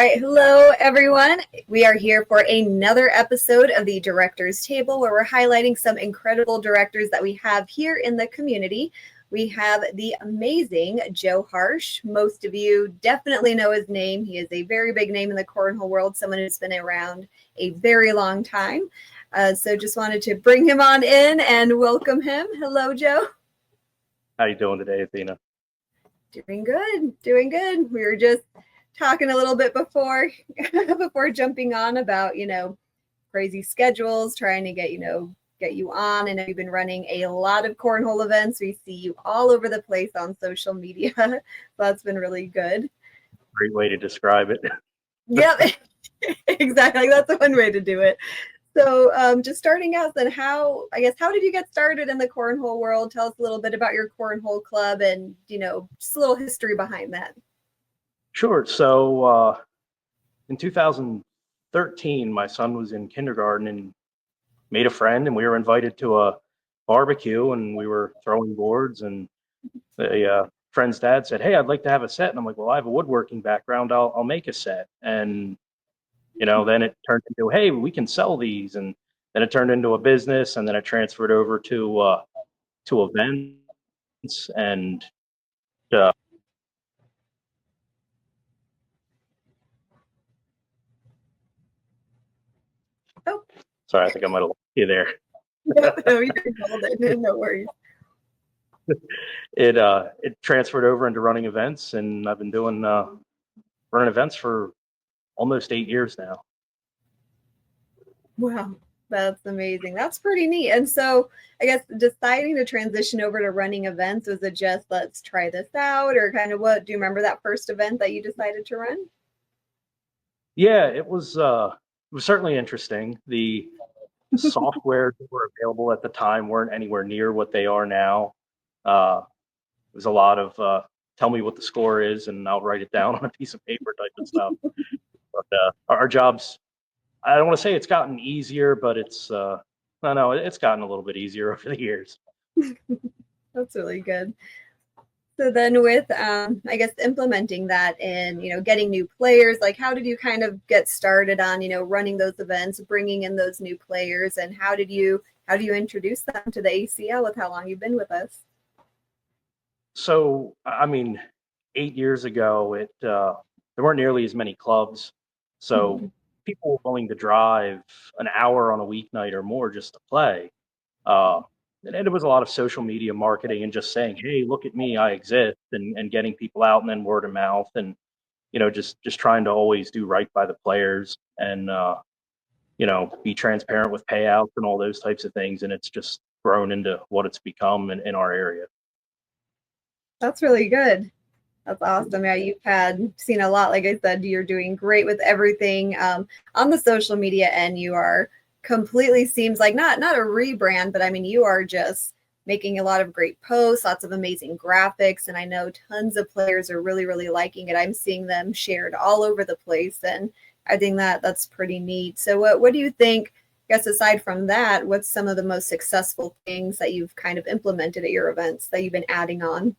right, hello everyone. We are here for another episode of the Directors Table where we're highlighting some incredible directors that we have here in the community. We have the amazing Joe Harsh. Most of you definitely know his name. He is a very big name in the cornhole world, someone who's been around a very long time. So just wanted to bring him on in and welcome him. Hello, Joe. How you doing today, Athena? Doing good, doing good. We were just talking a little bit before before jumping on about, crazy schedules, trying to get you on. I know you've been running a lot of cornhole events. We see you all over the place on social media. So that's been really good. Great way to describe it. Yep, exactly. That's one way to do it. So just starting out then, how did you get started in the cornhole world? Tell us a little bit about your cornhole club and, just a little history behind that. Sure. So in 2013, my son was in kindergarten and made a friend, and we were invited to a barbecue, and we were throwing boards, and the friend's dad said, "Hey, I'd like to have a set," and I'm like, "Well, I have a woodworking background. I'll make a set." And then it turned into, "Hey, we can sell these," and then it turned into a business, and then it transferred over to events and. Uh, Oh, Sorry, I think I might have lost you there. no, you're golden. No worries. It transferred over into running events, and I've been doing running events for almost 8 years now. Wow, that's amazing. That's pretty neat. And so I guess deciding to transition over to running events, was it just let's try this out, or kind of what do you remember that first event that you decided to run? Yeah, it was certainly interesting. The software that were available at the time weren't anywhere near what they are now. It was a lot of tell me what the score is, and I'll write it down on a piece of paper type of stuff. But our jobs, I don't want to say it's gotten easier, but it's gotten a little bit easier over the years. That's really good. So then with, I guess, implementing that and, getting new players, like how did you kind of get started on, running those events, bringing in those new players, and how do you introduce them to the ACL with how long you've been with us? So, I mean, 8 years ago, there weren't nearly as many clubs, so Mhm. people were willing to drive an hour on a weeknight or more just to play. Uh, and it was a lot of social media marketing and just saying, "Hey, look at me, I exist," and getting people out, and then word of mouth, and just trying to always do right by the players, and be transparent with payouts and all those types of things. And it's just grown into what it's become in our area. That's really good. That's awesome. Yeah, you've seen a lot. Like I said, you're doing great with everything on the social media, and you are completely seems like not a rebrand, but I mean you are just making a lot of great posts, lots of amazing graphics, and I know tons of players are really really liking it. I'm seeing them shared all over the place, and I think that's pretty neat. So what do you think? I guess aside from that, what's some of the most successful things that you've kind of implemented at your events that you've been adding on?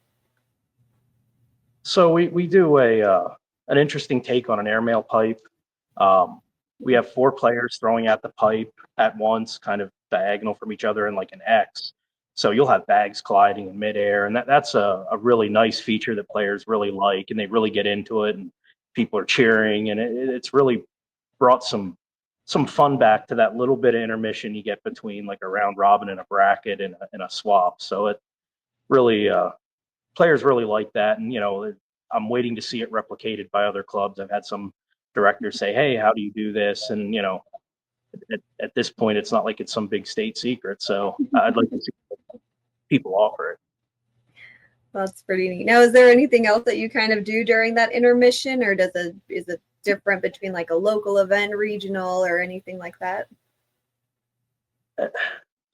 So we do an interesting take on an airmail pipe. We have four players throwing at the pipe at once, kind of diagonal from each other in like an X. So you'll have bags colliding in midair, and that's a really nice feature that players really like, and they really get into it, and people are cheering, and it's really brought some fun back to that little bit of intermission you get between like a round robin and a bracket and a swap. So it really players really like that, and I'm waiting to see it replicated by other clubs. I've had some directors say, "Hey, how do you do this?" And at this point, it's not like it's some big state secret. So I'd like to see people offer it. That's pretty neat. Now, is there anything else that you kind of do during that intermission, or is it different between like a local event, regional, or anything like that?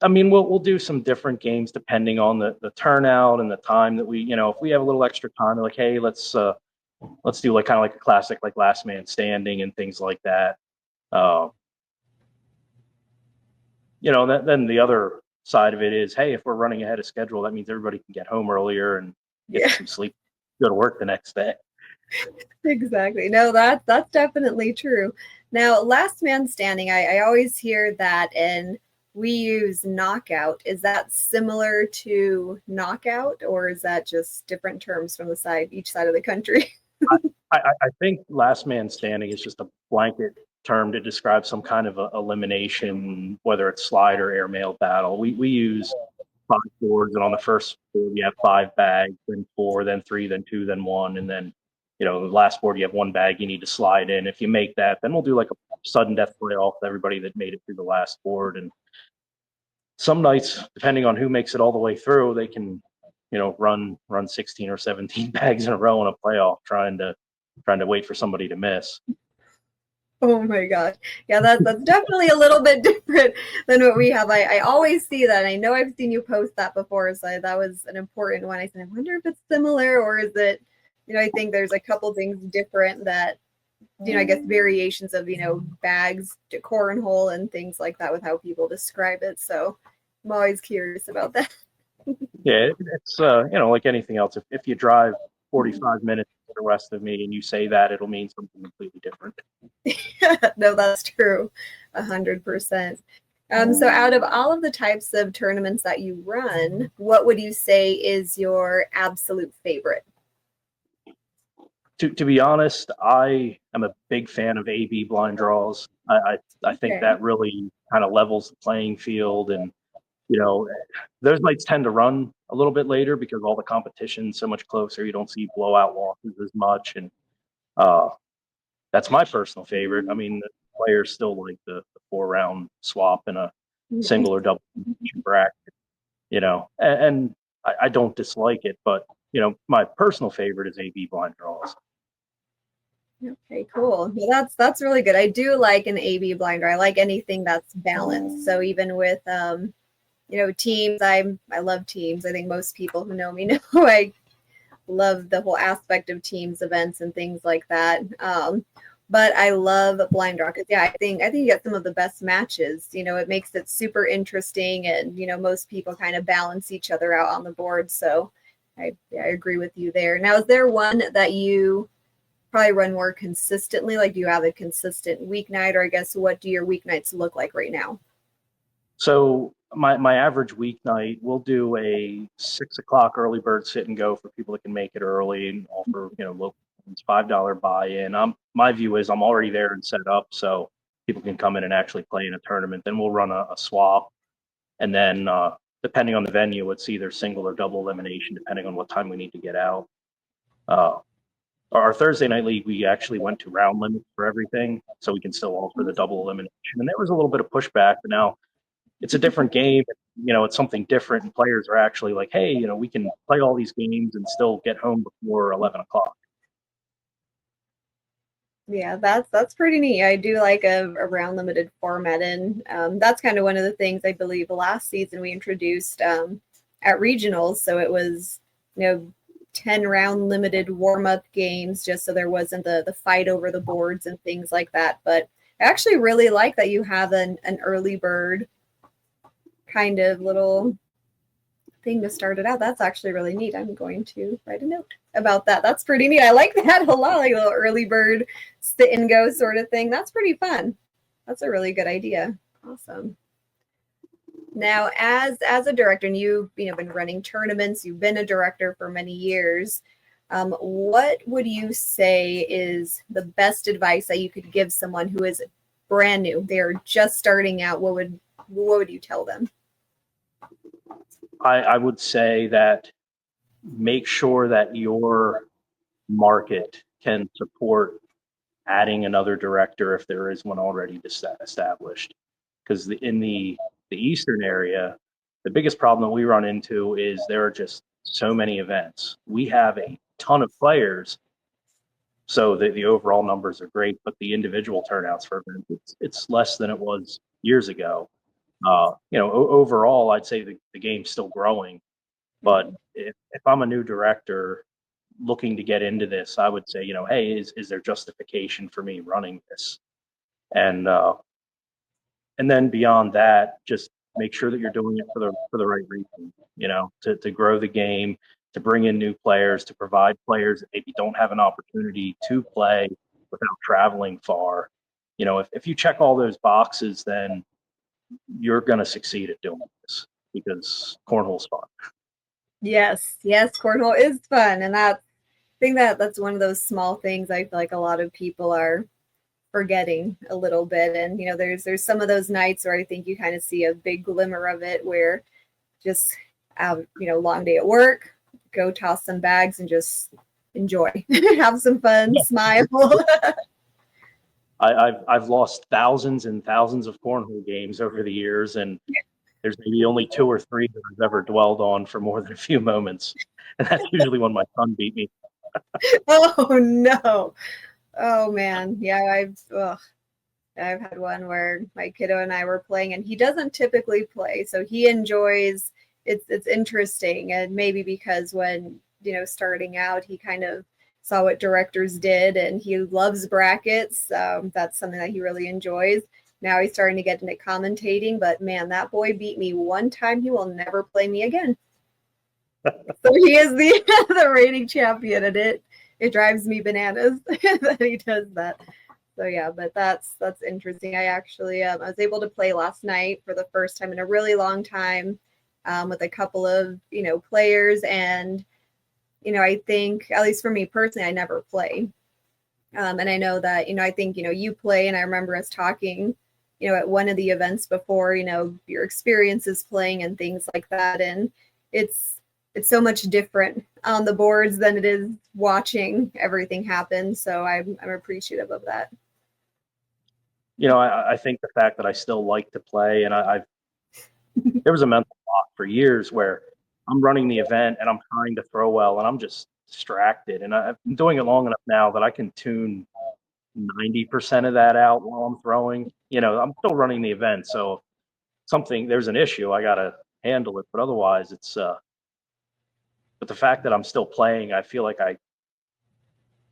I mean, we'll do some different games depending on the turnout and the time that if we have a little extra time, we're like, hey, let's do like kind of like a classic like last man standing and things like that. Uh, then the other side of it is, hey, if we're running ahead of schedule, that means everybody can get home earlier and get Yeah. some sleep, go to work the next day. Exactly. No, that's definitely true. Now, last man standing, I always hear that, and we use knockout. Is that similar to knockout, or is that just different terms from the side, each side of the country? I think last man standing is just a blanket term to describe some kind of a elimination, whether it's slide or airmail battle. We use five boards, and on the first board you have five bags, then four, then three, then two, then one, and then the last board you have one bag you need to slide in. If you make that, then we'll do like a sudden death playoff with everybody that made it through the last board. And some nights, depending on who makes it all the way through, they can run 16 or 17 bags in a row in a playoff, trying to wait for somebody to miss. Oh my gosh. Yeah, that's definitely a little bit different than what we have. I always see that. I know I've seen you post that before, so that was an important one. I said, I wonder if it's similar or is it, I think there's a couple things different that, I guess variations of, bags, cornhole and things like that with how people describe it. So I'm always curious about that. Yeah, it's like anything else. If you drive 45 minutes to the rest of me and you say that, it'll mean something completely different. No, that's true. 100%. So out of all of the types of tournaments that you run, what would you say is your absolute favorite? To be honest, I am a big fan of AB blind draws. I think Okay. that really kind of levels the playing field, and you know those nights tend to run a little bit later because all the competition's so much closer. You don't see blowout losses as much, and uh, that's my personal favorite. I mean, the players still like the 4 round swap in a single or double bracket, and I don't dislike it, but my personal favorite is AB blind draws. Okay, cool. Well, that's really good. I do like an AB blinder. I like anything that's balanced. So even with teams, I love teams. I think most people who know me know I love the whole aspect of teams, events, and things like that. But I love blind draw because yeah, I think you get some of the best matches. It makes it super interesting, and most people kind of balance each other out on the board. So I agree with you there. Now, is there one that you probably run more consistently? Like, do you have a consistent weeknight, or I guess what do your weeknights look like right now? So my average weeknight, we'll do a 6 o'clock early bird sit and go for people that can make it early and offer local $5 buy-in. My view is I'm already there and set up, so people can come in and actually play in a tournament. Then we'll run a swap, and then depending on the venue, it's either single or double elimination, depending on what time we need to get out. Uh, our Thursday night league, we actually went to round limits for everything, so we can still offer the double elimination. And there was a little bit of pushback, but now it's a different game. It's something different, and players are actually like, hey, we can play all these games and still get home before 11 o'clock. Yeah, that's pretty neat. I do like a round limited format, and that's kind of one of the things I believe last season we introduced at regionals. So it was 10 round limited warm up games, just so there wasn't the fight over the boards and things like that. But I actually really like that you have an early bird kind of little thing to start it out. That's actually really neat. I'm going to write a note about that. That's pretty neat. I like that a lot, like a little early bird sit and go sort of thing. That's pretty fun. That's a really good idea. Awesome. Now, as a director, and you've been running tournaments, you've been a director for many years. What would you say is the best advice that you could give someone who is brand new? They're just starting out. What would you tell them? I would say that make sure that your market can support adding another director if there is one already established. Because in the Eastern area, the biggest problem that we run into is there are just so many events. We have a ton of players, so the overall numbers are great, but the individual turnouts for events, it's less than it was years ago. Overall, I'd say the game's still growing, but if I'm a new director looking to get into this, I would say, hey, is there justification for me running this? And and then beyond that, just make sure that you're doing it for the right reason, to grow the game. to bring in new players, to provide players that maybe don't have an opportunity to play without traveling far. If you check all those boxes, then you're going to succeed at doing this because cornhole's fun. Yes, yes, cornhole is fun, and I think that's one of those small things I feel like a lot of people are forgetting a little bit. And there's some of those nights where I think you kind of see a big glimmer of it, where just long day at work, go toss some bags and just enjoy, have some fun, smile. I've lost thousands and thousands of cornhole games over the years, and there's maybe only 2 or 3 that I've ever dwelled on for more than a few moments, and that's usually when my son beat me. Oh no! Oh man, yeah, I've had one where my kiddo and I were playing, and he doesn't typically play, so he enjoys. It's interesting, and maybe because when starting out, he kind of saw what directors did, and he loves brackets. That's something that he really enjoys. Now he's starting to get into commentating, but man, that boy beat me one time. He will never play me again. So he is the the reigning champion, and it drives me bananas that he does that. So yeah, but that's interesting. I actually I was able to play last night for the first time in a really long time, with a couple of players, and I think, at least for me personally, I never play, and I know that I think you play, and I remember us talking at one of the events before, your experiences playing and things like that, and it's so much different on the boards than it is watching everything happen. So I'm appreciative of that. I think the fact that I still like to play, and there was a mental block for years where I'm running the event and I'm trying to throw well and I'm just distracted. And I've been doing it long enough now that I can tune 90% of that out while I'm throwing. I'm still running the event, so if there's an issue, I gotta handle it. But otherwise, but the fact that I'm still playing, I feel like I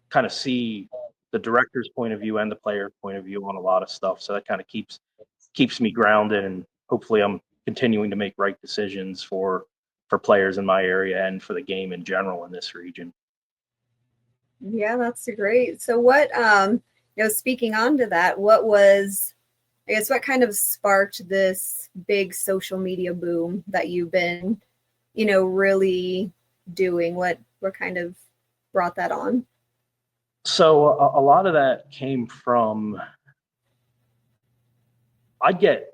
kind of see the director's point of view and the player's point of view on a lot of stuff. So that kind of keeps me grounded, and hopefully I'm continuing to make right decisions for players in my area and for the game in general in this region. Yeah, that's great. So what speaking on to that, what was, I guess, what kind of sparked this big social media boom that you've been really doing? What kind of brought that on? So a lot of that came from, I'd get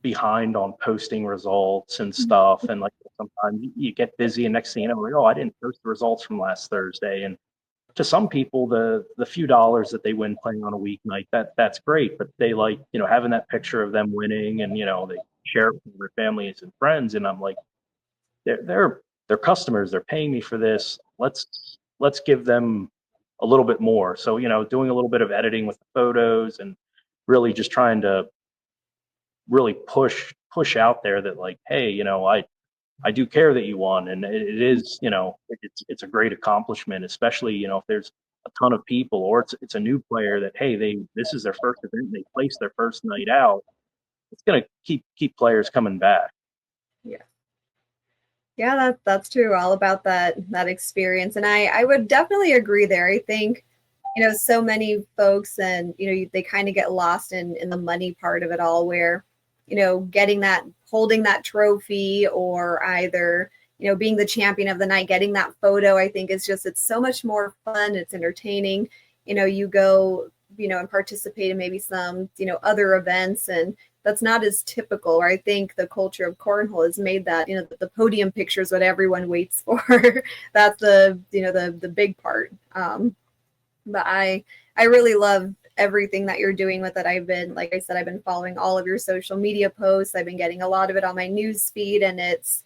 behind on posting results and stuff, and like sometimes you get busy and next thing you know, like, oh, I didn't post the results from last Thursday. And to some people, the few dollars that they win playing on a weeknight, that's great, but they like having that picture of them winning, and they share it with their families and friends. And I'm like, they're customers, they're paying me for this. Let's give them a little bit more. So doing a little bit of editing with the photos and really just trying to really push out there that, like, hey, I do care that you won, and it is, it's a great accomplishment, especially if there's a ton of people, or it's a new player that, hey, this is their first event, they placed their first night out. It's gonna keep players coming back. Yeah. Yeah, that's true. All about that experience. And I would definitely agree there. I think, so many folks, and they kind of get lost in the money part of it all, where holding that trophy, or either being the champion of the night, getting that photo, I think is just, it's so much more fun, it's entertaining. You go and participate in maybe some other events, and that's not as typical. Or I think the culture of cornhole has made that the podium picture is what everyone waits for. That's the big part. But I really love everything that you're doing with it. I've been, like I said, I've been following all of your social media posts. I've been getting a lot of it on my news feed, and it's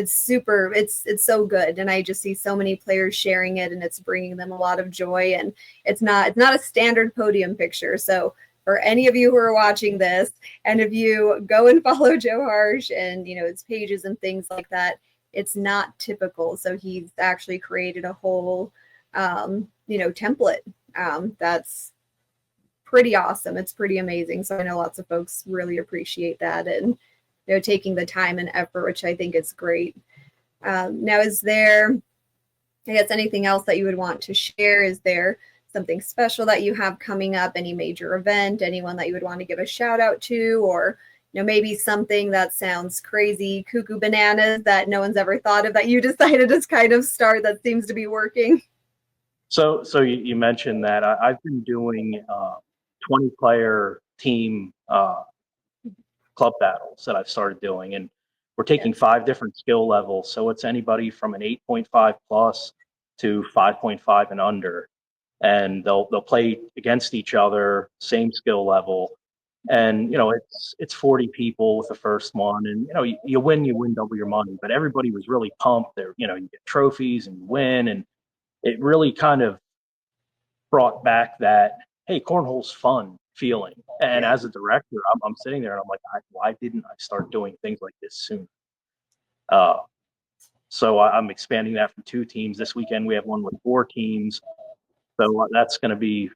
super, it's so good. And I just see so many players sharing it, and it's bringing them a lot of joy. And it's not a standard podium picture. So for any of you who are watching this, and if you go and follow Joe Harsh and his pages and things like that, it's not typical. So he's actually created a whole template that's pretty awesome. It's pretty amazing. So I know lots of folks really appreciate that, and taking the time and effort, which I think is great. Now, is there, I guess, anything else that you would want to share? Is there something special that you have coming up? Any major event? Anyone that you would want to give a shout out to? Or maybe something that sounds crazy, cuckoo bananas that no one's ever thought of that you decided to kind of start that seems to be working? So you mentioned that I've been doing 20-player team club battles that I've started doing, and we're Yeah. taking 5 different skill levels. So it's anybody from an 8.5 plus to 5.5 and under, and they'll play against each other, same skill level. And it's 40 people with the first one, and you win double your money. But everybody was really pumped. There, you get trophies and you win, and it really kind of brought back that, hey, cornhole's fun feeling. And Yeah. as a director, I'm sitting there and I'm like, why didn't I start doing things like this soon? Uh, so I'm expanding that from 2 teams. This weekend we have one with 4 teams. So that's going to be,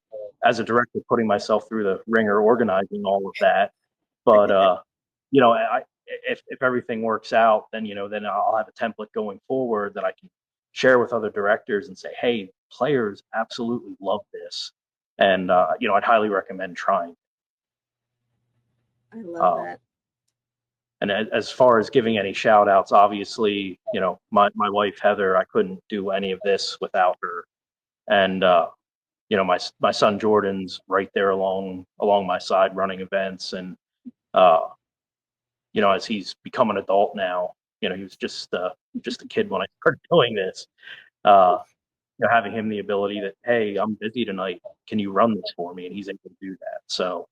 as a director, putting myself through the ringer, organizing all of that. But if everything works out, then I'll have a template going forward that I can share with other directors and say, hey, players absolutely love this, and I'd highly recommend trying. I love Um, that. and as far as giving any shout outs, obviously, my wife Heather, I couldn't do any of this without her, and my son Jordan's right there along my side running events, and uh, as he's become an adult now, he was just a kid when I started doing this. Uh, having him the ability that, hey, I'm busy tonight, can you run this for me? And he's able to do that. So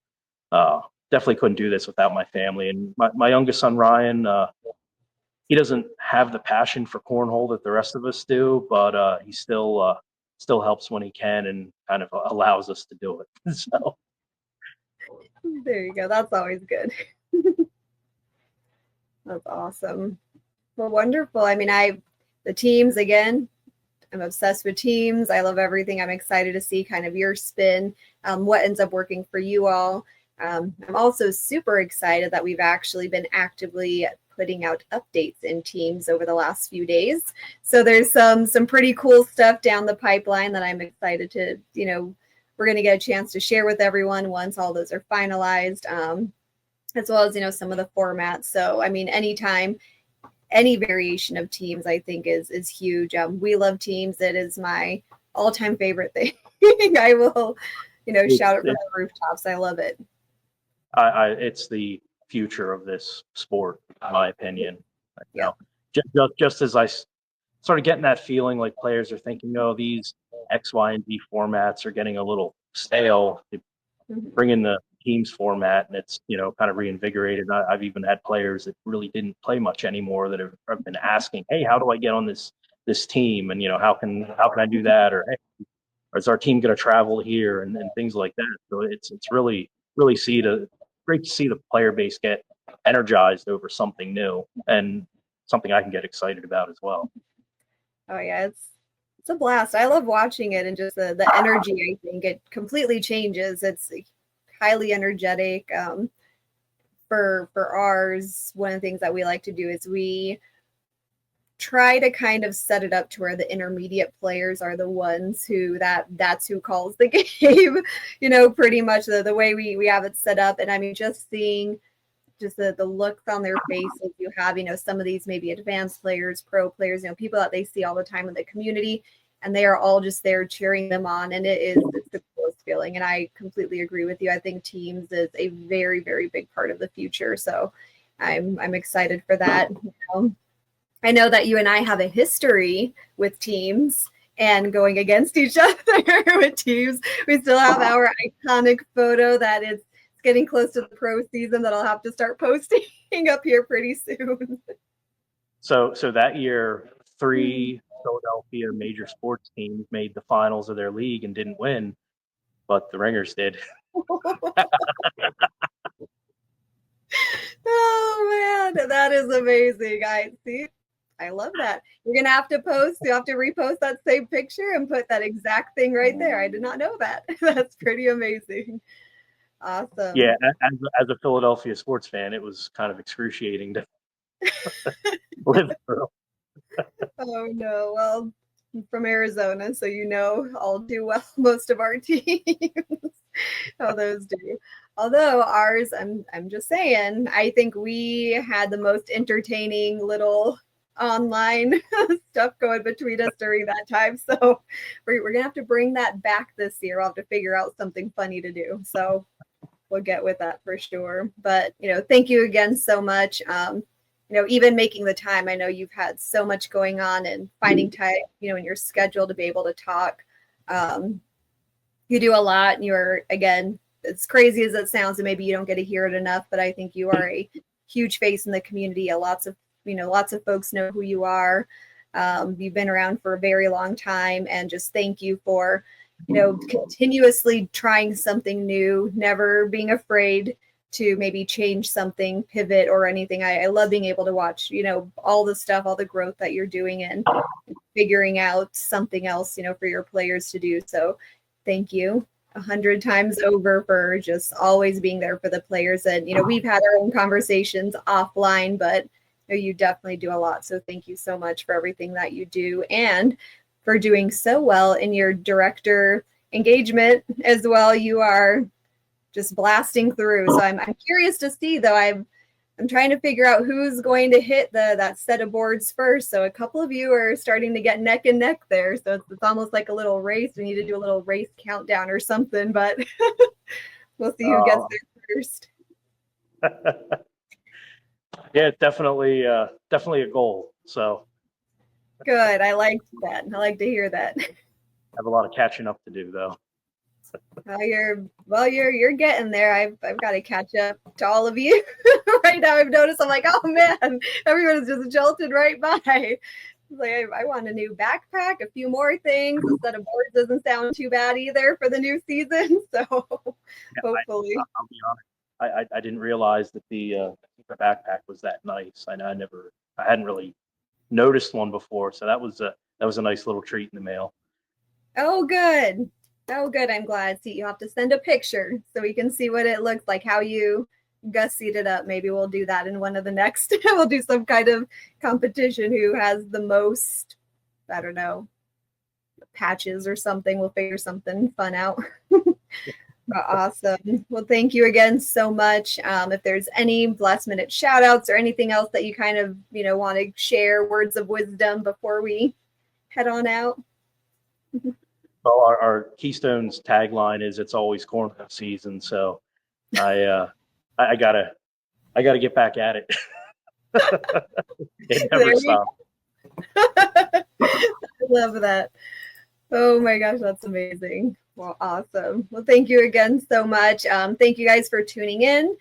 uh, definitely couldn't do this without my family. And my youngest son Ryan, he doesn't have the passion for cornhole that the rest of us do, but he still helps when he can and kind of allows us to do it. So There you go. That's always good. That's awesome. Well, wonderful. I mean, the teams again, I'm obsessed with teams. I love everything. I'm excited to see kind of your spin, what ends up working for you all. I'm also super excited that we've actually been actively putting out updates in teams over the last few days. So there's some pretty cool stuff down the pipeline that I'm excited to, we're going to get a chance to share with everyone once all those are finalized, as well as, some of the formats. So, I mean, anytime any variation of teams, I think is huge. We love teams. It is my all-time favorite thing. I will, shout it from it's, the rooftops. I love it. it's the future of this sport, in my opinion. You Yeah. know, just as I started getting that feeling, like players are thinking, oh, these X, Y, and Z formats are getting a little stale. They Mhm. bring in the teams format, and it's kind of reinvigorated. I've even had players that really didn't play much anymore that have been asking, hey, how do I get on this team, and how can I do that, or hey, is our team going to travel here, and things like that. So it's really great to see the player base get energized over something new and something I can get excited about as well. Oh yeah, it's a blast. I love watching it and just the energy. I think it completely changes. It's highly energetic. For ours, one of the things that we like to do is we try to kind of set it up to where the intermediate players are the ones that's who calls the game, pretty much the way we have it set up. And I mean, just seeing just the looks on their faces, you have, some of these maybe advanced players, pro players, people that they see all the time in the community, and they are all just there cheering them on. And it's the coolest feeling. And I completely agree with you. I think teams is a very, very big part of the future. So I'm excited for that. I know that you and I have a history with teams and going against each other with teams. We still have our iconic photo that is getting close to the pro season that I'll have to start posting up here pretty soon. So that year, 3 Philadelphia major sports teams made the finals of their league and didn't win, but the Ringers did. Oh man, that is amazing. I see. I love that. You're gonna have to post. You have to repost that same picture and put that exact thing right there. I did not know that. That's pretty amazing. Yeah, Awesome. as a Philadelphia sports fan, it was kind of excruciating to live through. no. Well, I'm from Arizona, so you know all too well most of our teams how those do. Although ours, I'm just saying, I think we had the most entertaining little online stuff going between us during that time. So we're gonna have to bring that back this year. We'll have to figure out something funny to do. So we'll get with that for sure. But thank you again so much. Even making the time. I know you've had so much going on and finding time, in your schedule to be able to talk. You do a lot, and you're, again, as crazy as it sounds, and maybe you don't get to hear it enough, but I think you are a huge face in the community. Lots of folks know who you are. You've been around for a very long time, and just thank you for continuously trying something new, never being afraid to maybe change something, pivot or anything. I love being able to watch, all the stuff, all the growth that you're doing and figuring out something else, for your players to do. So thank you 100 times over for just always being there for the players. And, we've had our own conversations offline, but you definitely do a lot. So thank you so much for everything that you do and for doing so well in your director engagement as well. You are just blasting through. So I'm curious to see, though. I'm trying to figure out who's going to hit that set of boards first. So a couple of you are starting to get neck and neck there. So it's almost like a little race. We need to do a little race countdown or something, but we'll see who gets there first. Yeah, definitely a goal. So good. I like that. I like to hear that. I have a lot of catching up to do, though. You're getting there. I've got to catch up to all of you right now. I've noticed. I'm like, oh man, everyone's just jolted right by. Like, I want a new backpack, a few more things. A set of boards doesn't sound too bad either for the new season. So hopefully, I'll be honest. I didn't realize that the backpack was that nice. I hadn't really noticed one before, so that was a nice little treat in the mail. Oh, good. Oh, good. I'm glad. See, you have to send a picture so we can see what it looks like, how you gussied it up. Maybe we'll do that in one of the next. We'll do some kind of competition who has the most, I don't know, patches or something. We'll figure something fun out. Awesome. Well, thank you again so much. If there's any last minute shout outs or anything else that you kind of, want to share, words of wisdom before we head on out. Well, our Keystone's tagline is "It's always cornhole season," so I gotta get back at it. It never stops. I love that. Oh my gosh, that's amazing. Well, awesome. Well, thank you again so much. Thank you guys for tuning in.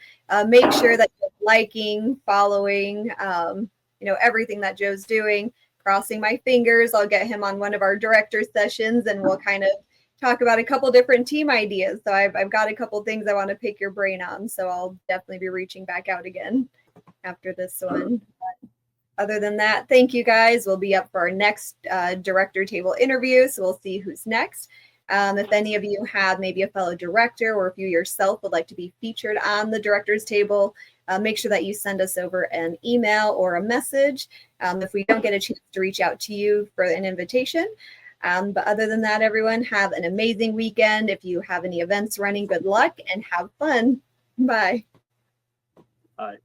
Make sure that you're liking, following, everything that Joe's doing. Crossing my fingers, I'll get him on one of our director sessions and we'll kind of talk about a couple different team ideas. So I've got a couple things I want to pick your brain on. So I'll definitely be reaching back out again after this one. But other than that, thank you guys. We'll be up for our next director table interview. So we'll see who's next. If any of you have maybe a fellow director or if you yourself would like to be featured on the director's table, make sure that you send us over an email or a message if we don't get a chance to reach out to you for an invitation. But other than that, everyone, have an amazing weekend. If you have any events running, good luck and have fun. Bye. Bye.